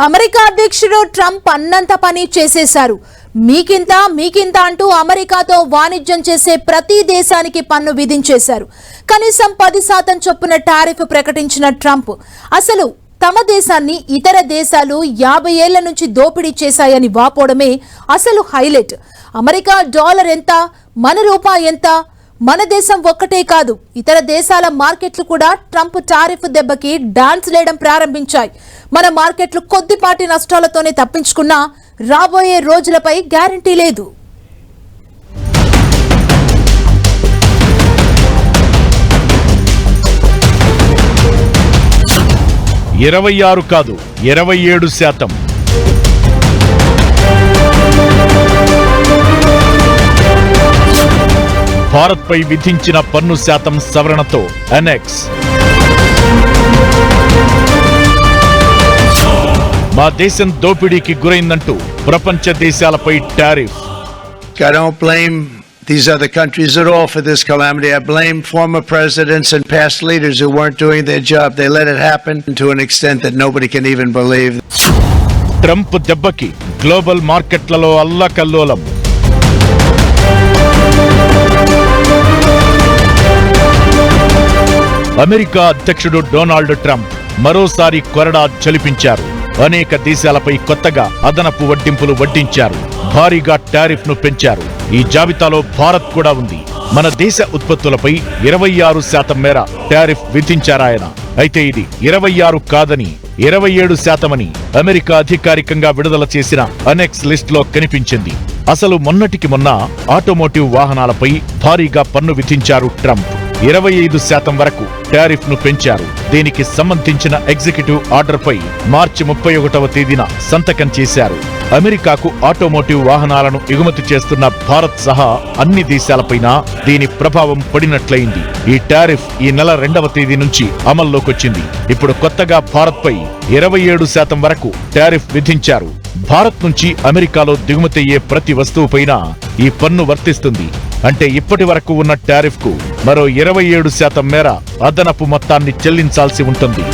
America అధ్యక్షుడు Trump అన్నంత పని చేసేశారు. మీకింత అంటూ అమెరికాతో వాణిజ్యం చేసే ప్రతి దేశానికి పన్ను విధించేశారు. కనీసం 10% చొప్పున టారిఫ్ ప్రకటించిన ట్రంప్ అసలు తమ దేశాన్ని ఇతర దేశాలు 50 ఏళ్ల నుంచి దోపిడీ చేశాయని వాపోవడమే అసలు హైలైట్. అమెరికా డాలర్ ఎంత, మన రూపాయి ఎంత, మన దేశం ఒక్కటే కాదు ఇతర దేశాల మార్కెట్లు కూడా ట్రంప్ టారిఫ్ దెబ్బకి డాన్స్ లేయడం ప్రారంభించాయి. మన మార్కెట్లు కొద్దిపాటి నష్టాలతోనే తప్పించుకున్నా రాబోయే రోజులపై గ్యారంటీ లేదు. కాదు 27%. భారత్ పై విధించిన పన్ను శాతం సవరణతో అనెక్స్ మా దేశం దోపిడీకి గురైందంటూ ప్రపంచ దేశాలపై tariff. I don't blame these other countries at all for this calamity. I blame former presidents and past leaders who weren't doing their job. They let it happen to an extent that nobody can even believe. Trump దెబ్బకి global మార్కెట్లలో అల్లకల్లోలం. America అధ్యక్షుడు Donald Trump మరోసారి కొరడా జలిపించారు. అనేక దేశాలపై కొత్తగా అదనపు వడ్డింపులు వడ్డించారు. భారీగా టారిఫ్ ను పెంచారు. ఈ జాబితాలో భారత్ కూడా ఉంది. మన దేశ ఉత్పత్తులపై 26% మేర టారిఫ్ విధించారాయన. అయితే ఇది 26 కాదని 27% అని అమెరికా అధికారికంగా విడుదల చేసిన అనెక్స్ లిస్ట్ లో కనిపించింది. అసలు మొన్నటికి మొన్న ఆటోమోటివ్ వాహనాలపై భారీగా పన్ను విధించారు ట్రంప్. 25% వరకు టారిఫ్ ను పెంచారు. దీనికి సంబంధించిన ఎగ్జిక్యూటివ్ ఆర్డర్ పై మార్చి 31వ తేదీన సంతకం చేశారు. అమెరికాకు ఆటోమోటివ్ వాహనాలను ఎగుమతి చేస్తున్న భారత్ సహా అన్ని దేశాలపైన దీని ప్రభావం పడినట్లయింది. ఈ టారిఫ్ ఈ నెల 2వ తేదీ నుంచి అమల్లోకొచ్చింది. ఇప్పుడు కొత్తగా భారత్ పై 27% వరకు టారిఫ్ విధించారు. భారత్ నుంచి అమెరికాలో దిగుమతయ్యే ప్రతి వస్తువుపైన ఈ పన్ను వర్తిస్తుంది. అంటే ఇప్పటి వరకు ఉన్న టారిఫ్ కు మరో 27% మేర అదనపు మొత్తాన్ని చెల్లించాల్సి ఉంటుంది.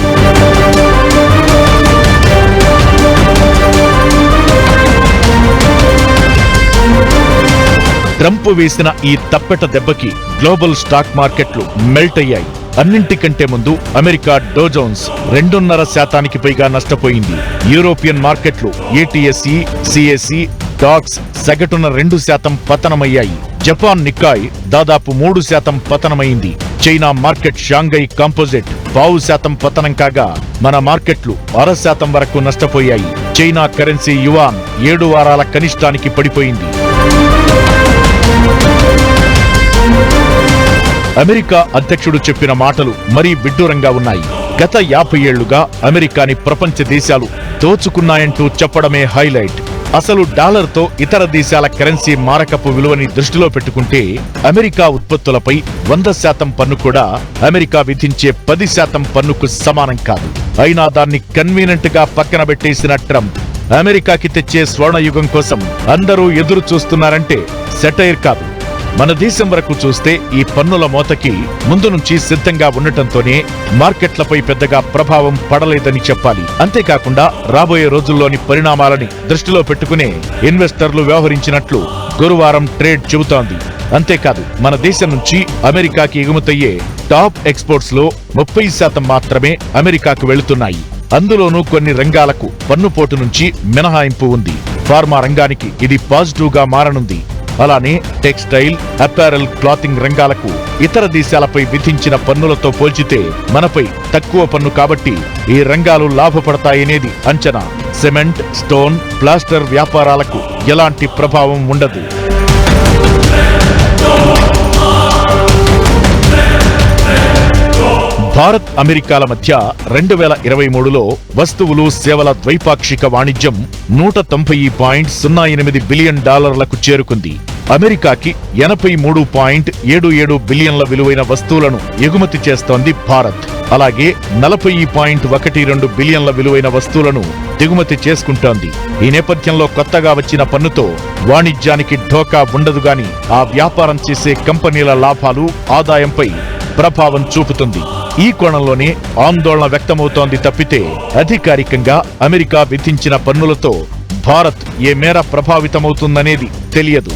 ట్రంప్ వేసిన ఈ తప్పెట దెబ్బకి గ్లోబల్ స్టాక్ మార్కెట్లు మెల్ట్ అయ్యాయి. అన్నింటికంటే ముందు అమెరికా డౌ జోన్స్ 2.5% పైగా నష్టపోయింది. యూరోపియన్ మార్కెట్లు ఏటీఎస్ఈ, సిఎస్ఈ, డాక్స్ సగటున 2% పతనమయ్యాయి. జపాన్ నిక్కాయ్ దాదాపు 3% పతనమైంది. చైనా మార్కెట్ షాంఘై కాంపోజిట్ 0.5% పతనం కాగా మన మార్కెట్లు 0.5% వరకు నష్టపోయాయి. చైనా కరెన్సీ యువాన్ 7 వారాల కనిష్టానికి పడిపోయింది. అమెరికా అధ్యక్షుడు చెప్పిన మాటలు మరీ విడ్డూరంగా ఉన్నాయి. గత 50 ఏళ్లుగా అమెరికాని ప్రపంచ దేశాలు దోచుకున్నాయంటూ చెప్పడమే హైలైట్. అసలు డాలర్తో ఇతర దేశాల కరెన్సీ మారకపు విలువని దృష్టిలో పెట్టుకుంటే అమెరికా ఉత్పత్తులపై 100% పన్ను కూడా అమెరికా విధించే 10% పన్నుకు సమానం కాదు. అయినా దాన్ని కన్వీనియంట్ గా పక్కన పెట్టేసిన ట్రంప్ అమెరికాకి తెచ్చే స్వర్ణయుగం కోసం అందరూ ఎదురు చూస్తున్నారంటే సెటైర్ కాదు. మన దేశం వరకు చూస్తే ఈ పన్నుల మోతకి ముందు నుంచి సిద్ధంగా ఉండటంతోనే మార్కెట్లపై పెద్దగా ప్రభావం పడలేదని చెప్పాలి. అంతేకాకుండా రాబోయే రోజుల్లోని పరిణామాలని దృష్టిలో పెట్టుకునే ఇన్వెస్టర్లు వ్యవహరించినట్లు గురువారం ట్రేడ్ చెబుతోంది. అంతేకాదు మన దేశం నుంచి అమెరికాకి ఎగుమతయ్యే టాప్ ఎక్స్పోర్ట్స్ లో 30% మాత్రమే అమెరికాకు వెళుతున్నాయి. అందులోనూ కొన్ని రంగాలకు పన్నుపోటు నుంచి మినహాయింపు ఉంది. ఫార్మా రంగానికి ఇది పాజిటివ్ గా మారనుంది. అలానే టెక్స్టైల్, అపారెల్, క్లాతింగ్ రంగాలకు ఇతర దేశాలపై విధించిన పన్నులతో పోల్చితే మనపై తక్కువ పన్ను కాబట్టి ఈ రంగాలు లాభపడతాయనేది అంచనా. సిమెంట్, స్టోన్, ప్లాస్టర్ వ్యాపారాలకు ఎలాంటి ప్రభావం ఉండదు. భారత్ అమెరికాల మధ్య 2023లో వస్తువులు, సేవల ద్వైపాక్షిక వాణిజ్యం $190.08 బిలియన్ చేరుకుంది. అమెరికాకి 83.77 బిలియన్ల విలువైన వస్తువులను ఎగుమతి చేస్తోంది భారత్. అలాగే 40.12 బిలియన్ల విలువైన వస్తువులను దిగుమతి చేసుకుంటోంది. ఈ నేపథ్యంలో కొత్తగా వచ్చిన పన్నుతో వాణిజ్యానికి ఢోకా ఉండదుగాని ఆ వ్యాపారం చేసే కంపెనీల లాభాలు, ఆదాయంపై ప్రభావం చూపుతుంది. ఈ కోణంలోనే ఆందోళన వ్యక్తమవుతోంది తప్పితే అధికారికంగా అమెరికా విధించిన పన్నులతో భారత్ ఏ మేర ప్రభావితమవుతుందనేది తెలియదు.